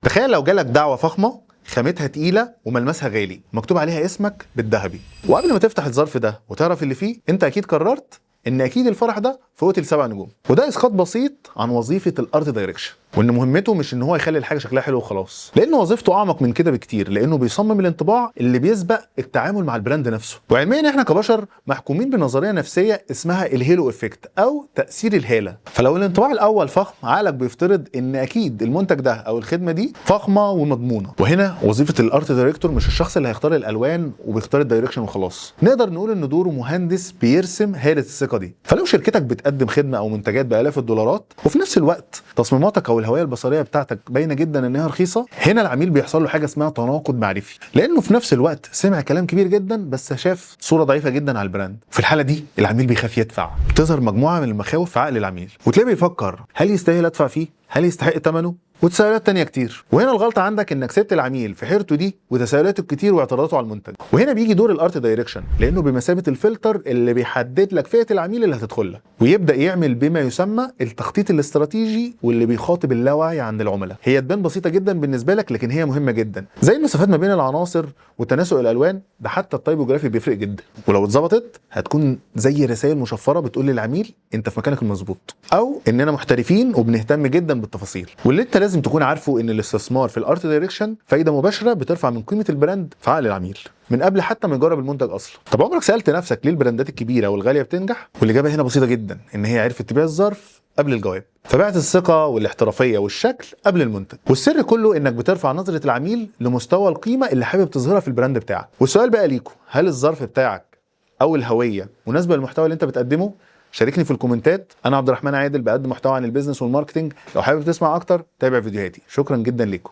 تخيل لو جالك دعوة فخمة خامتها تقيلة وملمسها غالي مكتوب عليها اسمك بالذهبي، وقبل ما تفتح الظرف ده وتعرف اللي فيه انت اكيد قررت ان اكيد الفرح ده في اوتيل 7 نجوم. وده اسقاط بسيط عن وظيفة الارت دايركشن، وان مهمته مش ان هو يخلي الحاجة شكلها حلو وخلاص، لان وظيفته اعمق من كده بكتير، لانه بيصمم الانطباع اللي بيسبق التعامل مع البراند نفسه. وعلميا احنا كبشر محكومين بنظرية نفسية اسمها الهيلو افكت او تأثير الهالة. فلو الانطباع الاول فخم عقلك بيفترض ان اكيد المنتج ده او الخدمة دي فخمة ومضمونة. وهنا وظيفة الارت دايركتور مش الشخص اللي هيختار الالوان وبيختار الدايركشن وخلاص، نقدر نقول ان دوره مهندس بيرسم هالة الثقة دي. فلو شركتك بتقدم خدمة او منتجات بالاف الدولارات وفي نفس الوقت تصميماتك او الهوية البصرية بتاعتك باينة جدا انها رخيصة، هنا العميل بيحصل له حاجة اسمها تناقض معرفي، لانه في نفس الوقت سمع كلام كبير جدا بس شاف صورة ضعيفة جدا على البراند. في الحالة دي العميل بيخاف يدفع، بتظهر مجموعة من المخاوف في عقل العميل، وتلاقيه بيفكر هل يستاهل ادفع فيه؟ هل يستحق ثمنه؟ وتساؤلات تانية كتير. وهنا الغلطة عندك انك سبت العميل في حيرته دي وتساؤلاته الكتير واعتراضاته على المنتج. وهنا بيجي دور الارت دايركشن، لانه بمثابة الفلتر اللي بيحدد لك فئة العميل اللي هتدخل لك، ويبدا يعمل بما يسمى التخطيط الاستراتيجي واللي بيخاطب اللاوعي عند العملاء. هي تبان بسيطة جدا بالنسبة لك لكن هي مهمة جدا، زي المسافات ما بين العناصر وتناسق الالوان، ده حتى التايبوجرافي بيفرق جدا. ولو اتظبطت هتكون زي رسائل مشفرة بتقول للعميل انت في مكانك المظبوط، او اننا محترفين وبنهتم جدا بالتفاصيل. واللي انت لازم تكون عارفه ان الاستثمار في الارت دايركشن فايده مباشره بترفع من قيمه البراند في عقل العميل من قبل حتى ما يجرب المنتج اصلا. طب عمرك سالت نفسك ليه البراندات الكبيره والغاليه بتنجح؟ والاجابه هنا بسيطه جدا، ان هي عرفت تبيع الظرف قبل الجواب، فبعت الثقه والاحترافيه والشكل قبل المنتج. والسر كله انك بترفع نظره العميل لمستوى القيمه اللي حابب تظهرها في البراند بتاعك. والسؤال بقى ليكم، هل الظرف بتاعك او الهويه مناسبه للمحتوى اللي انت بتقدمه؟ شاركني في الكومنتات. انا عبد الرحمن عادل بقدم محتوى عن البيزنس والماركتنج، لو حابب تسمع اكتر تابع فيديوهاتي. شكرا جدا لكم.